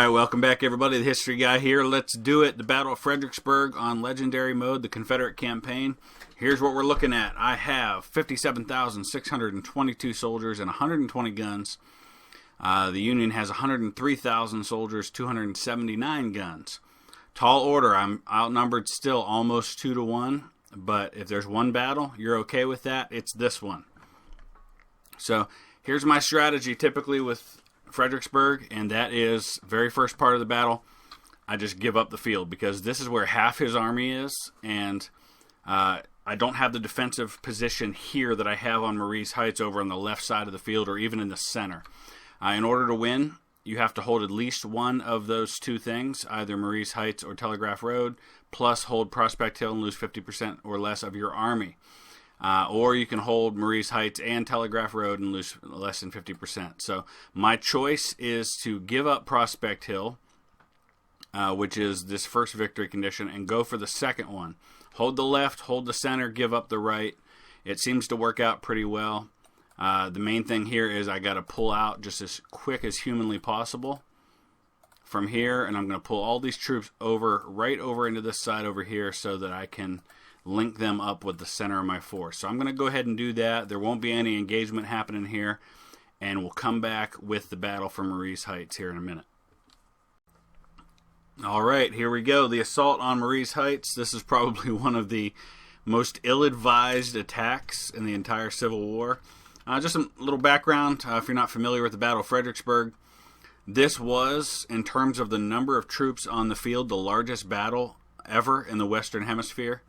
Alright, welcome back everybody, the History Guy here. Let's do it. The Battle of Fredericksburg on Legendary Mode, the Confederate Campaign. Here's what we're looking at. I have 57,622 soldiers and 120 guns. The Union has 103,000 soldiers, 279 guns. Tall order, I'm outnumbered still almost 2-1, but if there's one battle, you're okay with that, it's this one. So here's my strategy typically with Fredericksburg, and that is very first part of the battle. I just give up the field because this is where half his army is, and I don't have the defensive position here that I have on Maurice Heights over on the left side of the field or even in the center. In order to win, you have to hold at least one of those two things, either Maurice Heights or Telegraph Road, plus hold Prospect Hill and lose 50% or less of your army. Or you can hold Maurice Heights and Telegraph Road and lose less than 50%. So my choice is to give up Prospect Hill, which is this first victory condition, and go for the second one. Hold the left, hold the center, give up the right. It seems to work out pretty well. The main thing here is I got to pull out just as quick as humanly possible from here, and I'm going to pull all these troops over, right over into this side over here so that I can link them up with the center of my force. So I'm going to go ahead and do that. There won't be any engagement happening here, and we'll come back with the battle for Maurice Heights here in a minute. Alright, here we go. The assault on Maurice Heights. This is probably one of the most ill-advised attacks in the entire Civil War. Just a little background, if you're not familiar with the Battle of Fredericksburg. This was, in terms of the number of troops on the field, the largest battle ever in the Western Hemisphere.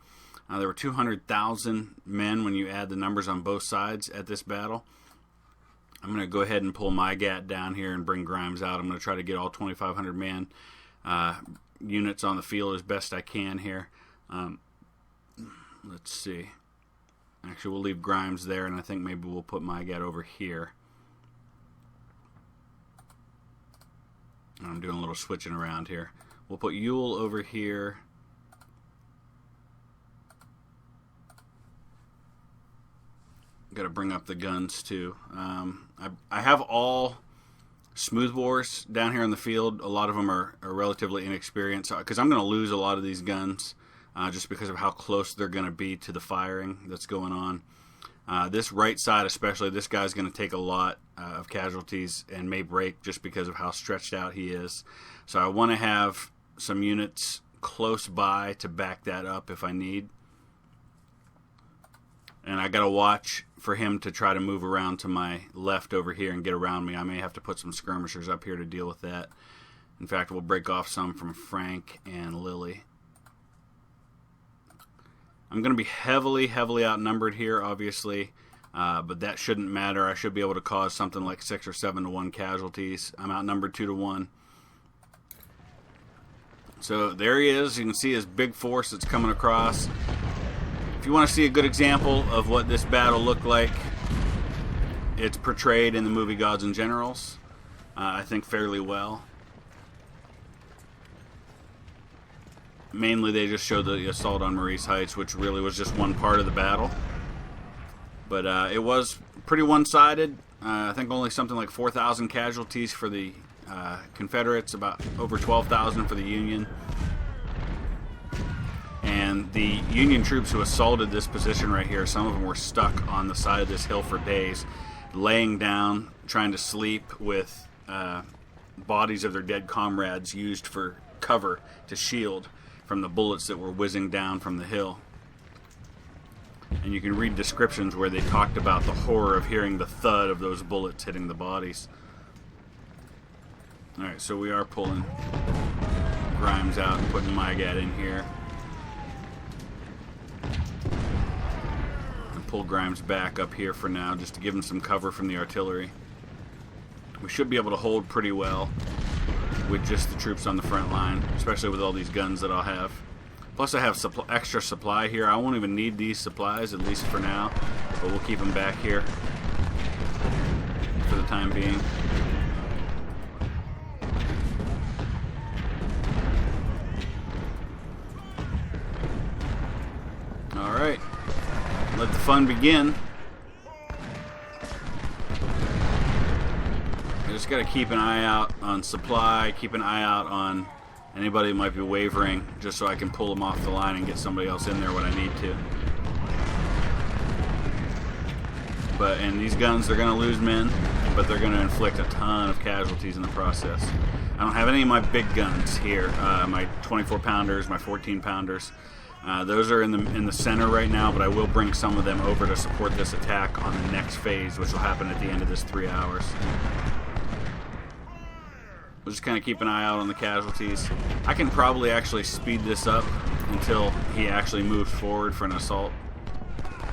There were 200,000 men when you add the numbers on both sides at this battle. I'm going to go ahead and pull my GAT down here and bring Grimes out. I'm going to try to get all 2,500 man units on the field as best I can here. Let's see. Actually, we'll leave Grimes there, and I think maybe we'll put my GAT over here. I'm doing a little switching around here. We'll put Ewell over here. Got to bring up the guns too. I have all smoothbores down here in the field. A lot of them are relatively inexperienced because I'm going to lose a lot of these guns just because of how close they're going to be to the firing that's going on. This right side especially, this guy's going to take a lot of casualties and may break just because of how stretched out he is. So I want to have some units close by to back that up if I need. And I got to watch for him to try to move around to my left over here and get around me. I may have to put some skirmishers up here to deal with that. In fact, we'll break off some from Frank and Lily. I'm going to be heavily outnumbered here, obviously. But that shouldn't matter. I should be able to cause something like 6 or 7 to 1 casualties. I'm outnumbered 2-1. So there he is. You can see his big force that's coming across. If you want to see a good example of what this battle looked like, it's portrayed in the movie Gods and Generals, I think fairly well. Mainly they just showed the assault on Maurice Heights, which really was just one part of the battle. But it was pretty one-sided. I think only something like 4,000 casualties for the Confederates, about over 12,000 for the Union. And the Union troops who assaulted this position right here, some of them were stuck on the side of this hill for days, laying down, trying to sleep with bodies of their dead comrades used for cover to shield from the bullets that were whizzing down from the hill. And you can read descriptions where they talked about the horror of hearing the thud of those bullets hitting the bodies. Alright, so we are pulling Grimes out and putting my GAT in here. Pull Grimes back up here for now just to give him some cover from the artillery. We should be able to hold pretty well with just the troops on the front line, especially with all these guns that I'll have. Plus I have extra supply here. I won't even need these supplies, at least for now, but we'll keep them back here for the time being. Alright. Let the fun begin. I Just got to keep an eye out on supply, keep an eye out on anybody who might be wavering, just so I can pull them off the line and get somebody else in there when I need to. And these guns, they're going to lose men, but they're going to inflict a ton of casualties in the process. I don't have any of my big guns here, my 24-pounders, my 14-pounders. Those are in the center right now, but I will bring some of them over to support this attack on the next phase, which will happen at the end of this 3 hours. We'll just kind of keep an eye out on the casualties. I can probably actually speed this up until he actually moves forward for an assault.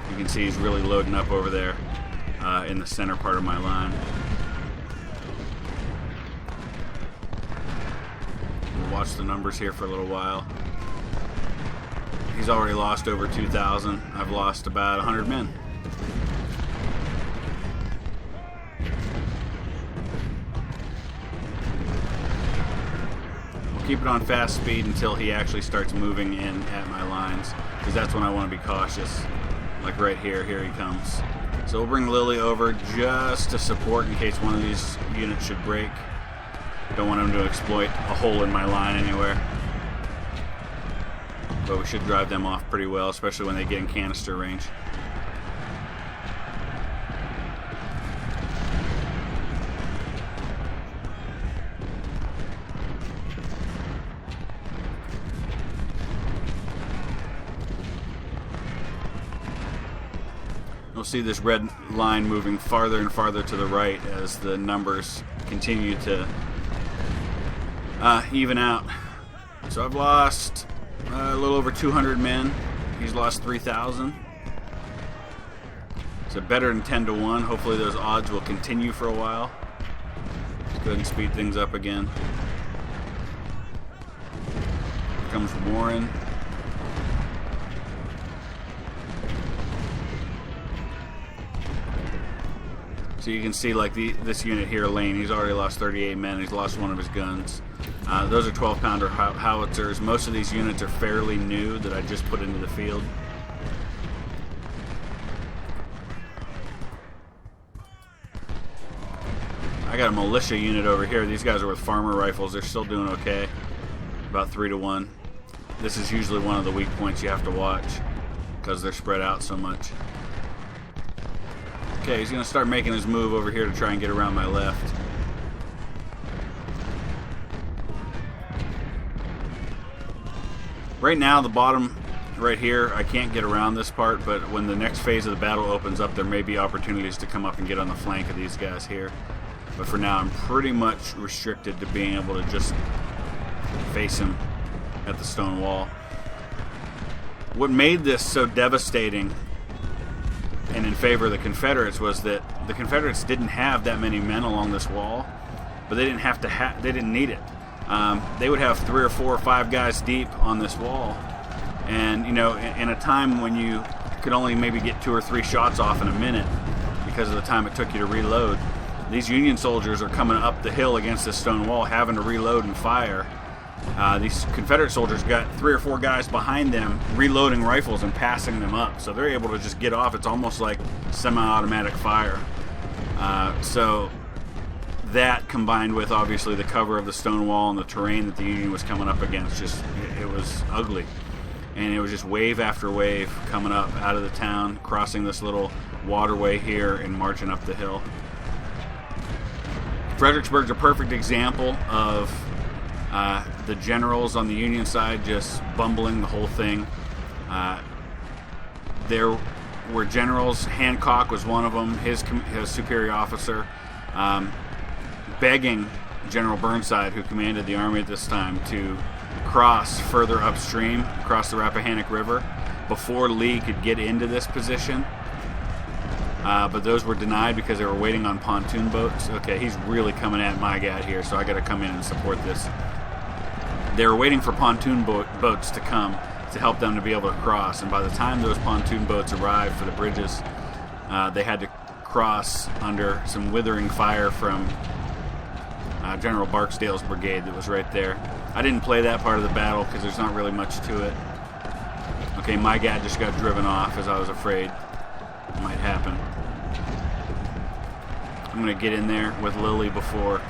You can see he's really loading up over there in the center part of my line. We'll watch the numbers here for a little while. He's already lost over 2,000. I've lost about 100 men. We'll keep it on fast speed until he actually starts moving in at my lines, because that's when I want to be cautious. Like right here, here he comes. So we'll bring Lily over just to support in case one of these units should break. Don't want him to exploit a hole in my line anywhere. But we should drive them off pretty well, especially when they get in canister range. You'll see this red line moving farther and farther to the right as the numbers continue to even out. So I've lost a little over 200 men. He's lost 3,000. So better than 10 to 1. Hopefully those odds will continue for a while. Let's go ahead and speed things up again. Here comes Warren. So you can see, like, this unit here, Lane, he's already lost 38 men. He's lost one of his guns. Those are 12-pounder howitzers. Most of these units are fairly new that I just put into the field. I got a militia unit over here. These guys are with farmer rifles. They're still doing okay. About 3 to 1. This is usually one of the weak points you have to watch because they're spread out so much. Okay, he's going to start making his move over here to try and get around my left. Right now, the bottom right here, I can't get around this part, but when the next phase of the battle opens up, there may be opportunities to come up and get on the flank of these guys here. But for now, I'm pretty much restricted to being able to just face him at the stone wall. What made this so devastating and in favor of the Confederates was that the Confederates didn't have that many men along this wall, but they didn't have to. They didn't need it. They would have 3 or 4 or 5 guys deep on this wall, and you know, in a time when you could only maybe get 2 or 3 shots off in a minute because of the time it took you to reload, these Union soldiers are coming up the hill against this stone wall, having to reload and fire. These Confederate soldiers got 3 or 4 guys behind them reloading rifles and passing them up, so they're able to just get off. It's almost like semi-automatic fire. So that, combined with obviously the cover of the stone wall and the terrain that the Union was coming up against, just it was ugly. And it was just wave after wave coming up out of the town, crossing this little waterway here and marching up the hill. Fredericksburg's a perfect example of the generals on the Union side just bumbling the whole thing. There were generals. Hancock was one of them, his superior officer, begging General Burnside, who commanded the army at this time, to cross further upstream, across the Rappahannock River, before Lee could get into this position. But those were denied because they were waiting on pontoon boats. Okay, he's really coming at my guy here, so I got to come in and support this. They were waiting for pontoon boats to come to help them to be able to cross, and by the time those pontoon boats arrived for the bridges, they had to cross under some withering fire from General Barksdale's brigade that was right there. I didn't play that part of the battle because there's not really much to it. Okay, my guy just got driven off, as I was afraid might happen. I'm going to get in there with Lilly before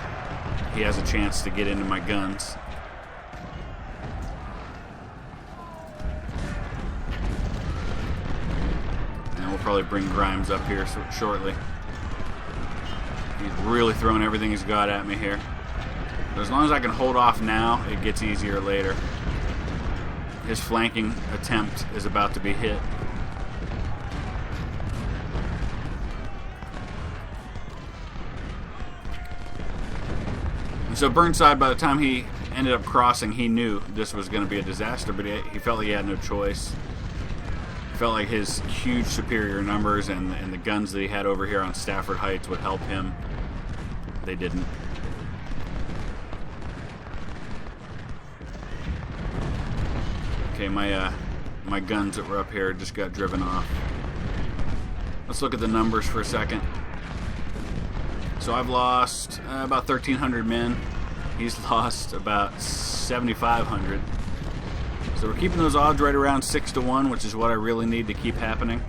he has a chance to get into my guns. And we'll probably bring Grimes up here shortly. He's really throwing everything he's got at me here. But as long as I can hold off now, it gets easier later. His flanking attempt is about to be hit. And so Burnside, by the time he ended up crossing, he knew this was going to be a disaster, but he felt like he had no choice. He felt like his huge superior numbers and the guns that he had over here on Stafford Heights would help him. They didn't. Okay, my guns that were up here just got driven off. Let's look at the numbers for a second. So I've lost about 1,300 men. He's lost about 7,500. So we're keeping those odds right around 6-1, which is what I really need to keep happening.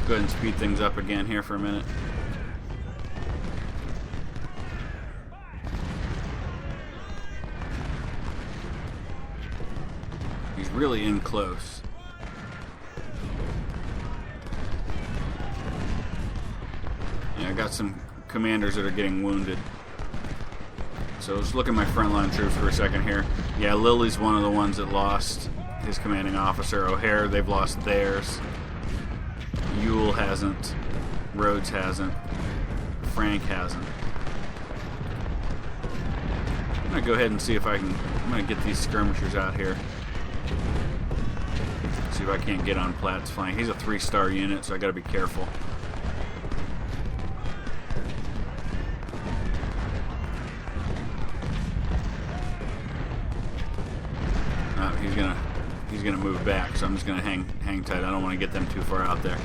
Go ahead and speed things up again here for a minute. He's really in close. Yeah, I got some commanders that are getting wounded. So let's look at my frontline troops for a second here. Yeah, Lilly's one of the ones that lost his commanding officer. O'Hare, they've lost theirs. Ewell hasn't. Rhodes hasn't. Frank hasn't. I'm going to go ahead and see if I can... I'm going to get these skirmishers out here. See if I can't get on Platt's flank. He's a 3-star unit, so I got to be careful. He's gonna move back, so I'm just gonna hang tight. I don't want to get them too far out there.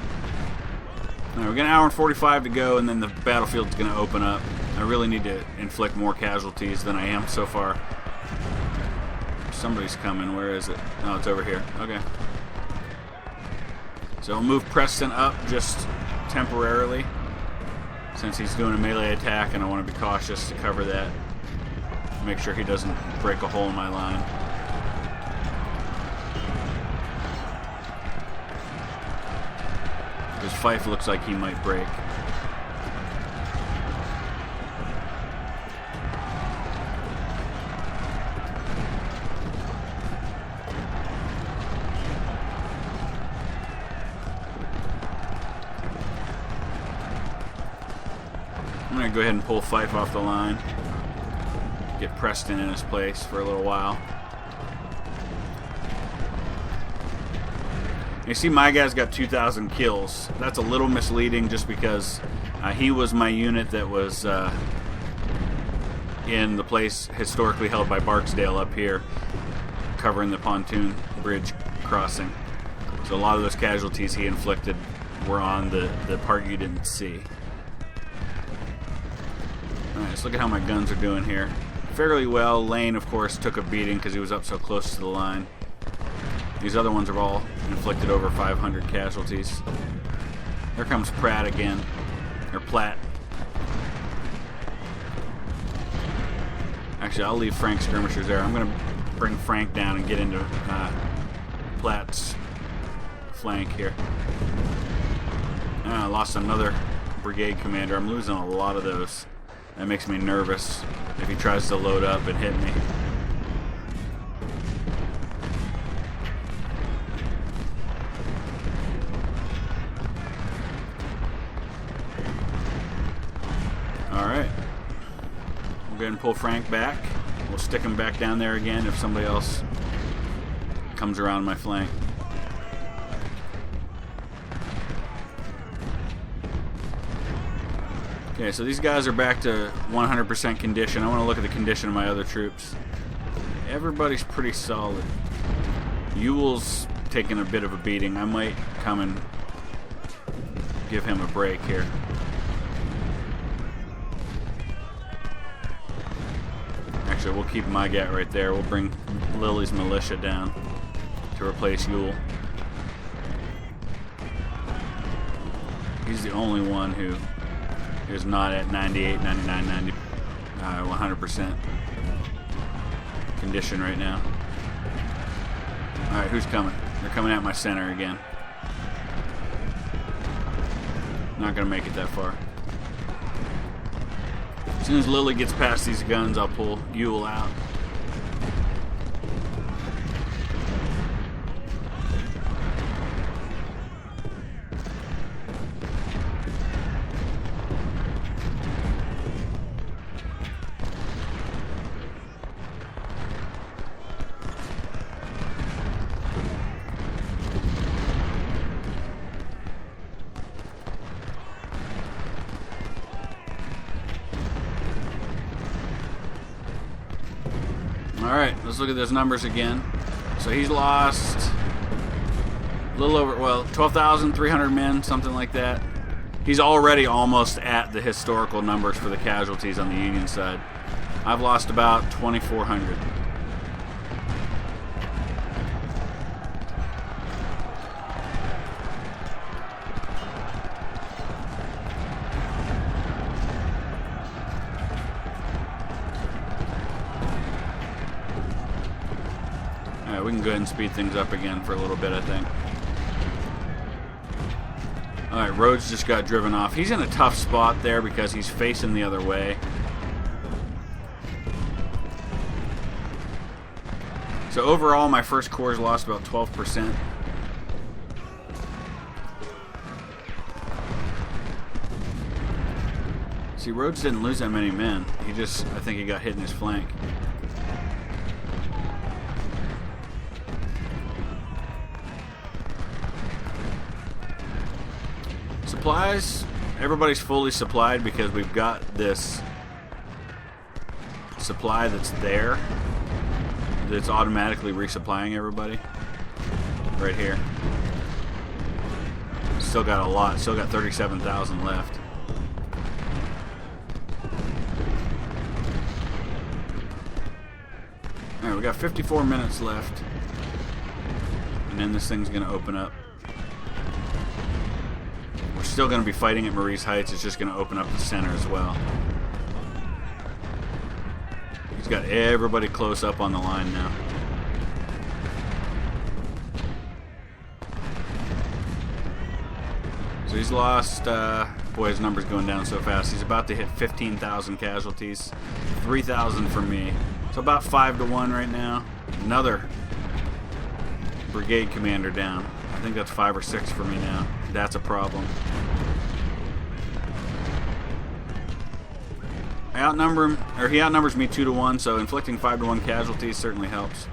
All right, we got an hour and 45 to go, and then the battlefield's gonna open up. I really need to inflict more casualties than I am so far. Somebody's coming. Where is it? Oh, it's over here. Okay. So I'll move Preston up just temporarily, since he's doing a melee attack, and I want to be cautious to cover that. Make sure he doesn't break a hole in my line. Because Fife looks like he might break. I'm going to go ahead and pull Fife off the line. Get Preston in his place for a little while. You see my guy's got 2,000 kills. That's a little misleading just because he was my unit that was in the place historically held by Barksdale up here, covering the pontoon bridge crossing. So a lot of those casualties he inflicted were on the part you didn't see. Alright, let's look at how my guns are doing here. Fairly well. Lane, of course, took a beating because he was up so close to the line. These other ones have all inflicted over 500 casualties. Here comes Pratt again. Or Platt. Actually, I'll leave Frank's skirmishers there. I'm going to bring Frank down and get into Platt's flank here. I lost another brigade commander. I'm losing a lot of those. That makes me nervous if he tries to load up and hit me. Alright. We'll go ahead and pull Frank back. We'll stick him back down there again if somebody else comes around my flank. Okay, so these guys are back to 100% condition. I want to look at the condition of my other troops. Everybody's pretty solid. Ewell's taking a bit of a beating. I might come and give him a break here. Actually, we'll keep my gat right there. We'll bring Lilly's militia down to replace Ewell. He's the only one who is not at 98, 99, 90, 100% condition right now. Alright, who's coming? They're coming at my center again. Not going to make it that far. As soon as Lily gets past these guns, I'll pull Ewell out. Alright, let's look at those numbers again. So he's lost a little over, well, 12,300 men, something like that. He's already almost at the historical numbers for the casualties on the Union side. I've lost about 2,400. We can go ahead and speed things up again for a little bit, I think. Alright, Rhodes just got driven off. He's in a tough spot there because he's facing the other way. So overall, my First Corps has lost about 12%. See, Rhodes didn't lose that many men. He just, I think he got hit in his flank. Supplies, everybody's fully supplied because we've got this supply that's there that's automatically resupplying everybody right here. Still got a lot, still got 37,000 left. Alright, we got 54 minutes left and then this thing's gonna open up. We're still going to be fighting at Maurice Heights. It's just going to open up the center as well. He's got everybody close up on the line now. So he's lost, boy, his number's going down so fast. He's about to hit 15,000 casualties. 3,000 for me. So about 5-1 right now. Another brigade commander down. I think that's 5 or 6 for me now. That's a problem. I outnumber him, or he outnumbers me 2-1, so inflicting 5-1 casualties certainly helps.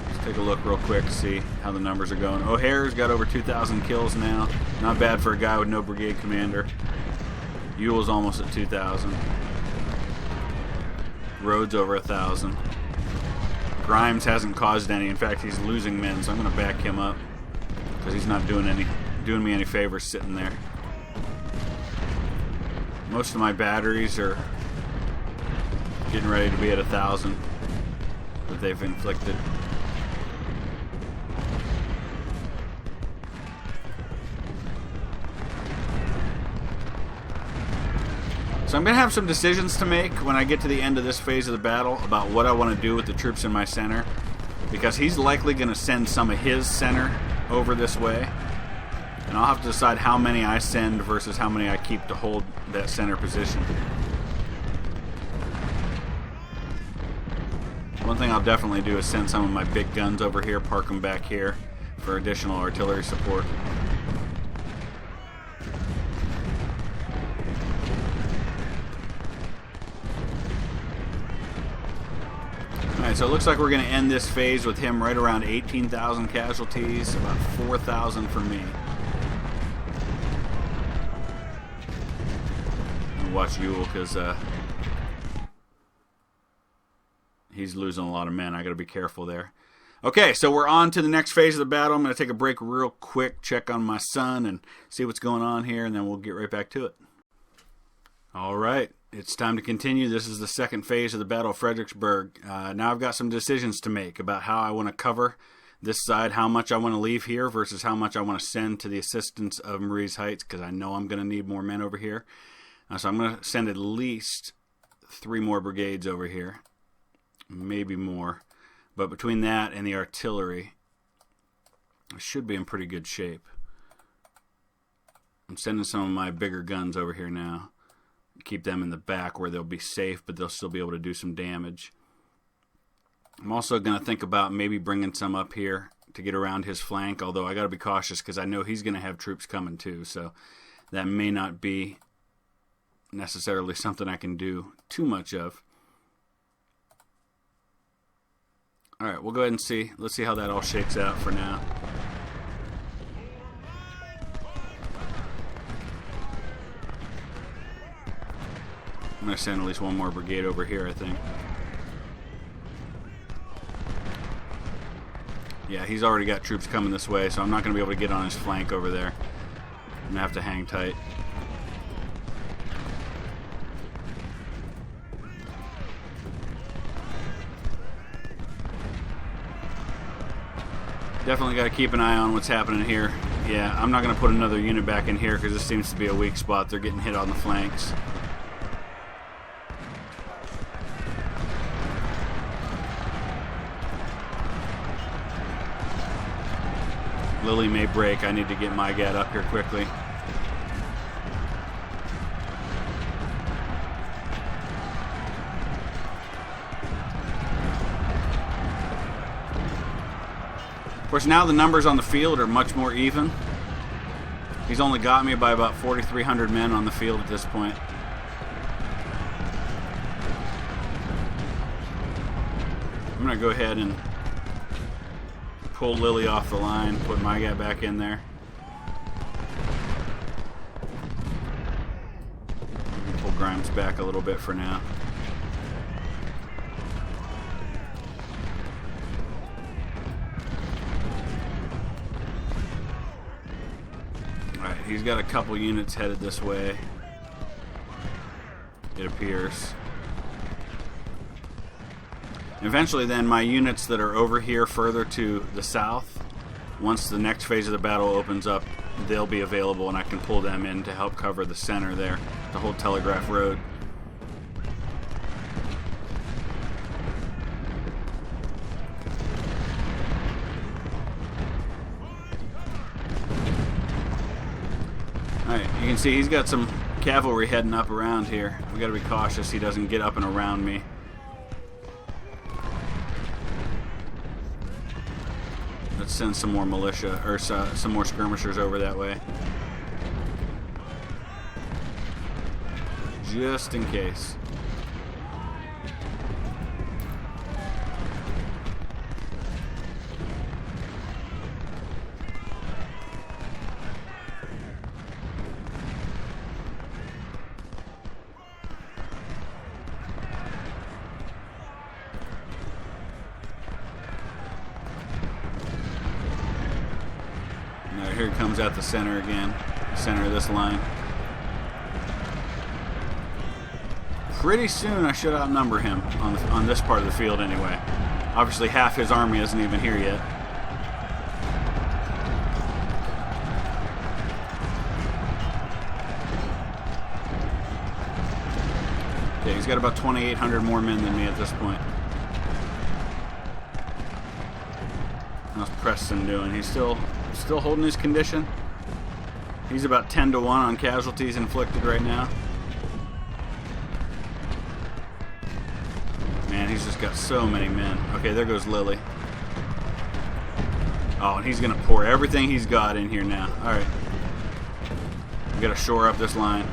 Let's take a look real quick to see how the numbers are going. O'Hare's got over 2,000 kills now. Not bad for a guy with no brigade commander. Ewell's almost at 2,000. Rhodes over 1,000. Grimes hasn't caused any. In fact, he's losing men, so I'm going to back him up because he's not doing me any favors sitting there. Most of my batteries are getting ready to be at 1,000 that they've inflicted. So I'm going to have some decisions to make when I get to the end of this phase of the battle about what I want to do with the troops in my center, because he's likely going to send some of his center over this way, and I'll have to decide how many I send versus how many I keep to hold that center position. One thing I'll definitely do is send some of my big guns over here, park them back here for additional artillery support. Alright, so it looks like we're going to end this phase with him right around 18,000 casualties, about 4,000 for me. And watch Ewell because he's losing a lot of men. I got to be careful there. Okay, so we're on to the next phase of the battle. I'm going to take a break real quick, check on my son, and see what's going on here, and then we'll get right back to it. Alright, it's time to continue. This is the second phase of the Battle of Fredericksburg. Now I've got some decisions to make about how I want to cover this side, how much I want to leave here versus how much I want to send to the assistance of Maurice Heights, because I know I'm going to need more men over here. So I'm going to send at least 3 more brigades over here, maybe more. But between that and the artillery, I should be in pretty good shape. I'm sending some of my bigger guns over here now. Keep them in the back where they'll be safe, but they'll still be able to do some damage. I'm also going to think about maybe bringing some up here to get around his flank, although I got to be cautious because I know he's going to have troops coming too, so that may not be necessarily something I can do too much of. Alright, we'll go ahead and see. Let's see how that all shakes out for now. I'm going to send at least 1 more brigade over here, I think. Yeah, he's already got troops coming this way, so I'm not going to be able to get on his flank over there. I'm going to have to hang tight. Definitely got to keep an eye on what's happening here. Yeah, I'm not going to put another unit back in here because this seems to be a weak spot. They're getting hit on the flanks. Lily may break. I need to get my gat up here quickly. Of course, now the numbers on the field are much more even. He's only got me by about 4,300 men on the field at this point. I'm going to go ahead and pull Lily off the line, put my guy back in there. Pull Grimes back a little bit for now. Alright, he's got a couple units headed this way, it appears. Eventually then, my units that are over here further to the south, once the next phase of the battle opens up, they'll be available and I can pull them in to help cover the center there, the whole Telegraph Road. Alright, you can see he's got some cavalry heading up around here. We got to be cautious he doesn't get up and around me. Let's send some more militia, or some more skirmishers over that way. Just in case. Here he comes at the center again, center of this line. Pretty soon I should outnumber him on this part of the field anyway. Obviously half his army isn't even here yet. Okay, he's got about 2,800 more men than me at this point. How's Preston doing? He's still holding his condition. He's about 10-1 on casualties inflicted right now. Man, he's just got so many men. Okay, there goes Lily. Oh, and he's going to pour everything he's got in here now. Alright. We got to shore up this line.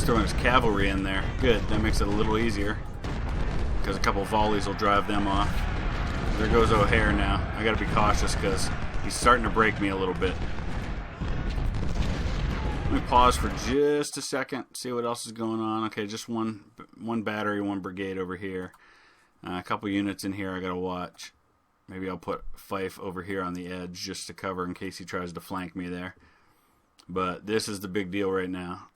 Throwing his cavalry in there. Good, that makes it a little easier because a couple of volleys will drive them off. There goes O'Hare now. I gotta be cautious because he's starting to break me a little bit. Let me pause for just a second, see what else is going on. Okay, just one battery, 1 brigade over here. A couple units in here I gotta watch. Maybe I'll put Fife over here on the edge just to cover in case he tries to flank me there. But this is the big deal right now.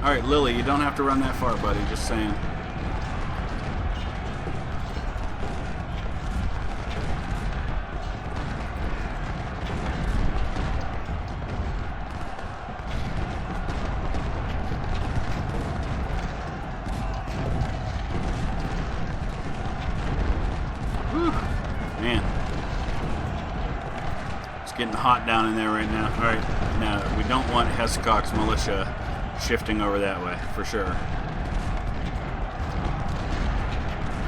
Alright, Lily, you don't have to run that far, buddy. Just saying. Whew. Man. It's getting hot down in there right now. Alright, now we don't want Hescock's militia shifting over that way, for sure.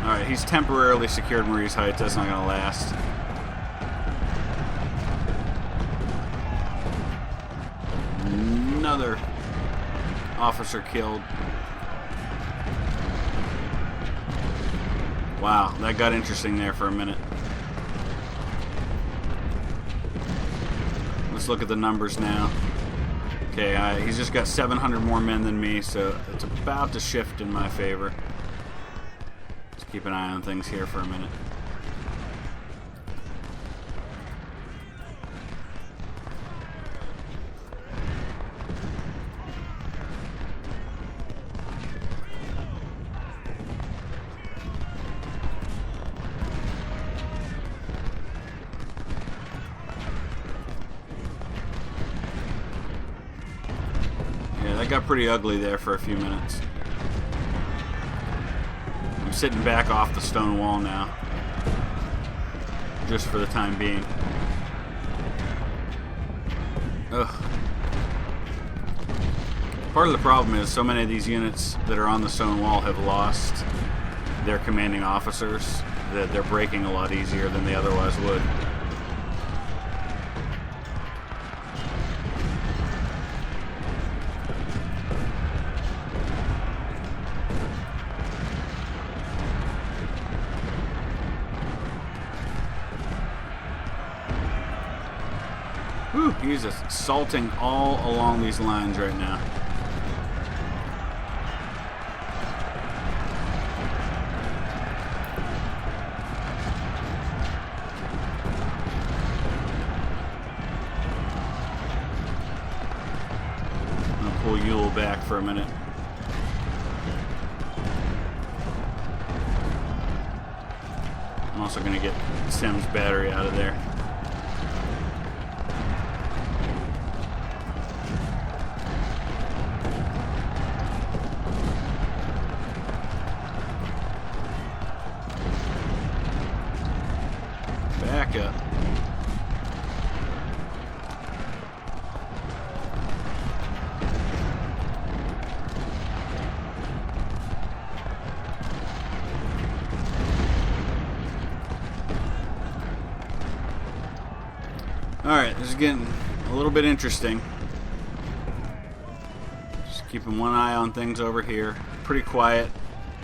Alright, he's temporarily secured Marye's Heights. That's not going to last. Another officer killed. Wow, that got interesting there for a minute. Let's look at the numbers now. Okay, he's just got 700 more men than me, so it's about to shift in my favor. Let's keep an eye on things here for a minute. That got pretty ugly there for a few minutes. I'm sitting back off the stone wall now, just for the time being. Ugh. Part of the problem is so many of these units that are on the stone wall have lost their commanding officers that they're breaking a lot easier than they otherwise would. Whew, he's assaulting all along these lines right now. I'm going to pull Ewell back for a minute. I'm also going to get Sims' battery out of there. Back up. Alright, this is getting a little bit interesting. Just keeping one eye on things over here. Pretty quiet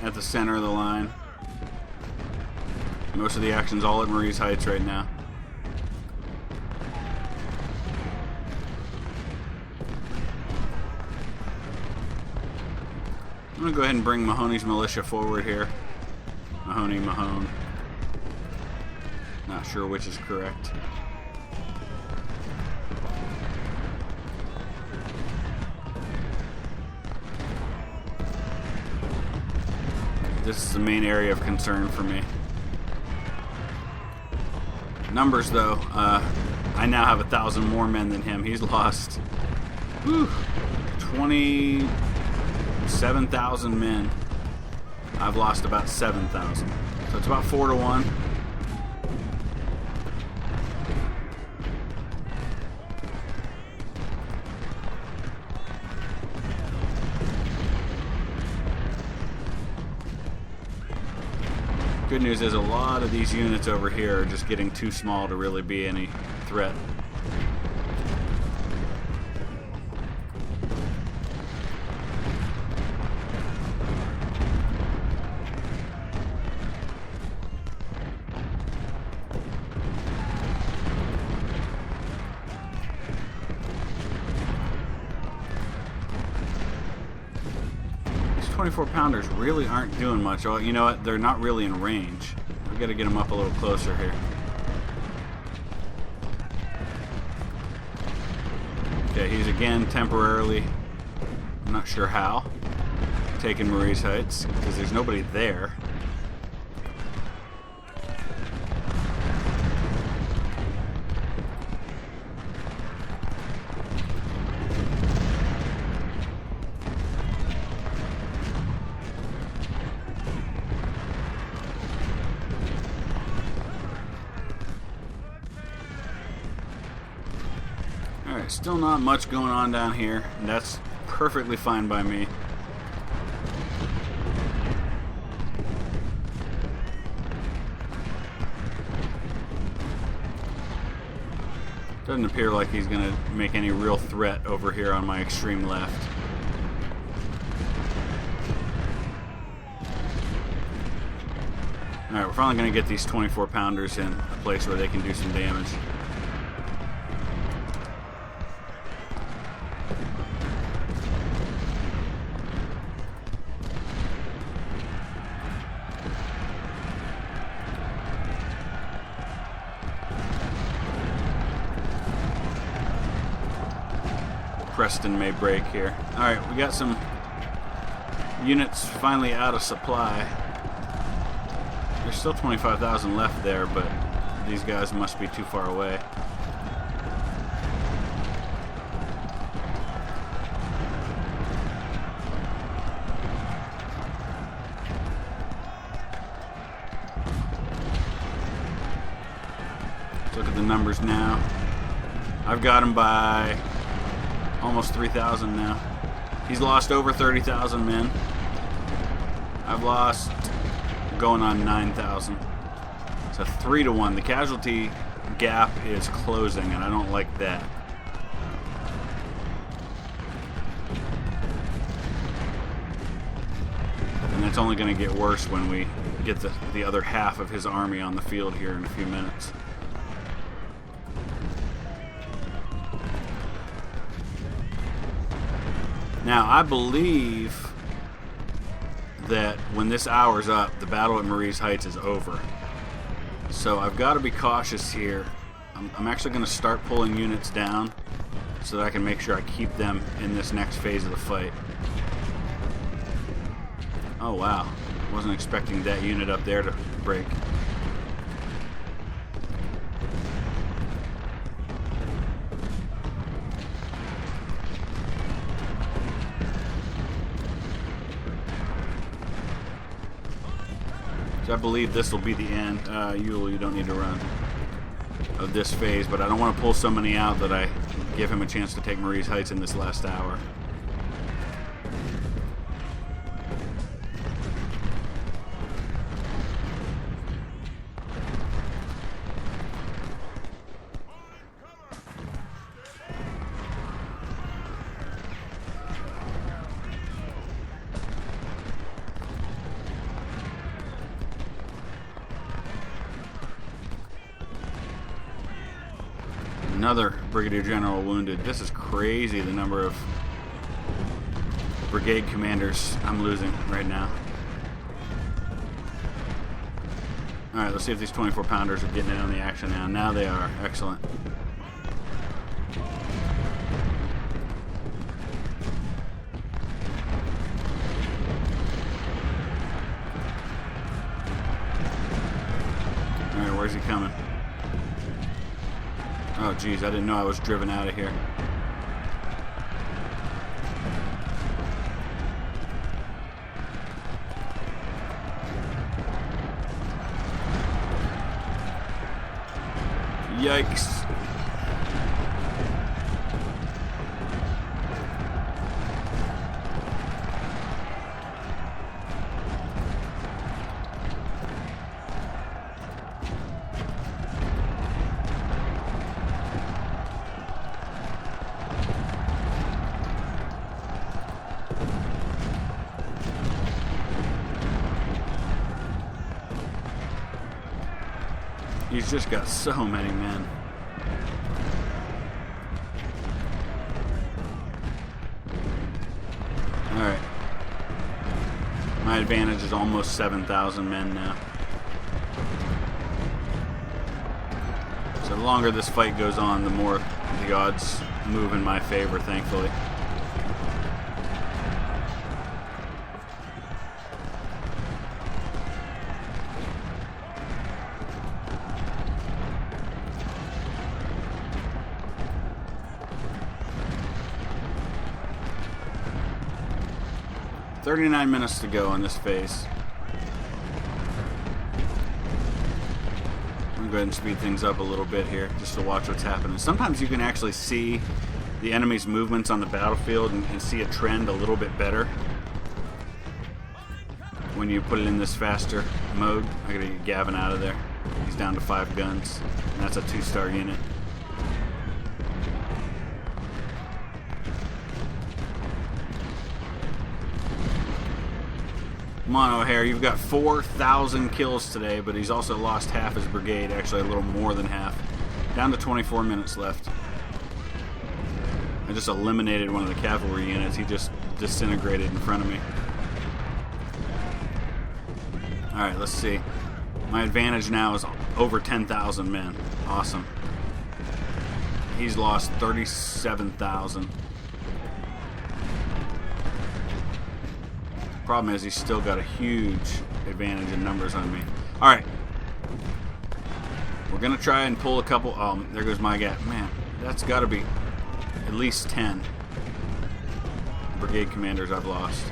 at the center of the line. Most of the action's all at Marye's Heights right now. I'm going to go ahead and bring Mahoney's militia forward here. Mahone. Not sure which is correct. This is the main area of concern for me. Numbers, though, I now have 1,000 more men than him. He's lost 27,000 men. I've lost about 7,000. So it's about 4-1. Good news is a lot of these units over here are just getting too small to really be any threat. 24 pounders really aren't doing much. Oh, you know what? They're not really in range. We got to get them up a little closer here. Okay, he's again temporarily, I'm not sure how, taking Maurice Heights because there's nobody there. Alright, still not much going on down here, and that's perfectly fine by me. Doesn't appear like he's going to make any real threat over here on my extreme left. Alright, we're finally going to get these 24 pounders in a place where they can do some damage. Preston may break here. Alright, we got some units finally out of supply. There's still 25,000 left there, but these guys must be too far away. Let's look at the numbers now. I've got him by almost 3,000 now. He's lost over 30,000 men. I've lost going on 9,000. It's a 3-to-1. The casualty gap is closing, and I don't like that. And it's only going to get worse when we get the other half of his army on the field here in a few minutes. Now, I believe that when this hour's up, the battle at Maurice Heights is over. So I've got to be cautious here. I'm actually going to start pulling units down so that I can make sure I keep them in this next phase of the fight. Oh, wow. Wasn't expecting that unit up there to break. I believe this will be the end. You don't need to run of this phase, but I don't want to pull so many out that I give him a chance to take Maurice Heights in this last hour. Another brigadier general wounded. This is crazy, the number of brigade commanders I'm losing right now. Alright, let's see if these 24 pounders are getting in on the action now. Now they are. Excellent. Alright, where's he coming? Oh, geez, I didn't know I was driven out of here. Yikes. He's just got so many men. Alright. My advantage is almost 7,000 men now. So the longer this fight goes on, the more the odds move in my favor, thankfully. "39 minutes to go in this phase. I'm going to go ahead and speed things up a little bit here just to watch what's happening. Sometimes you can actually see the enemy's movements on the battlefield and see a trend a little bit better when you put it in this faster mode. I gotta get Gavin out of there. He's down to 5 guns, and that's a 2-star unit. Come on, O'Hare, you've got 4,000 kills today, but he's also lost half his brigade, actually a little more than half. Down to 24 minutes left. I just eliminated one of the cavalry units. He just disintegrated in front of me. Alright, let's see. My advantage now is over 10,000 men. Awesome. He's lost 37,000. Problem is, he's still got a huge advantage in numbers on me. Alright. We're going to try and pull a couple. There goes my guy. Man, that's got to be at least 10 brigade commanders I've lost.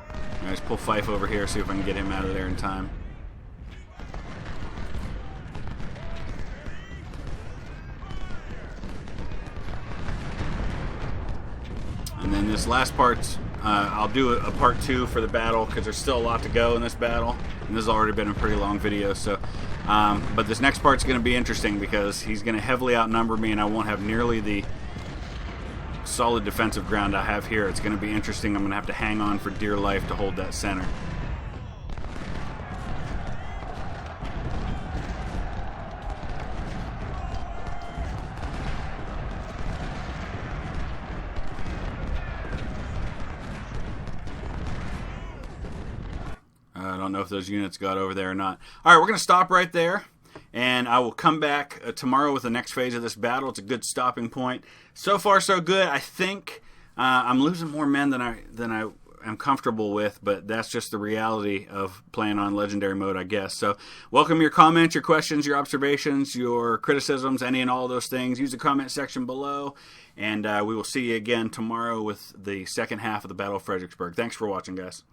Alright, let's pull Fife over here, see if I can get him out of there in time. And then this last part, I'll do a part 2 for the battle because there's still a lot to go in this battle. And this has already been a pretty long video. So, but this next part's going to be interesting because he's going to heavily outnumber me and I won't have nearly the solid defensive ground I have here. It's going to be interesting. I'm going to have to hang on for dear life to hold that center. I don't know if those units got over there or not. Alright, we're going to stop right there. And I will come back tomorrow with the next phase of this battle. It's a good stopping point. So far, so good. I think I'm losing more men than I am comfortable with. But that's just the reality of playing on Legendary mode, I guess. So welcome your comments, your questions, your observations, your criticisms, any and all of those things. Use the comment section below. And we will see you again tomorrow with the second half of the Battle of Fredericksburg. Thanks for watching, guys.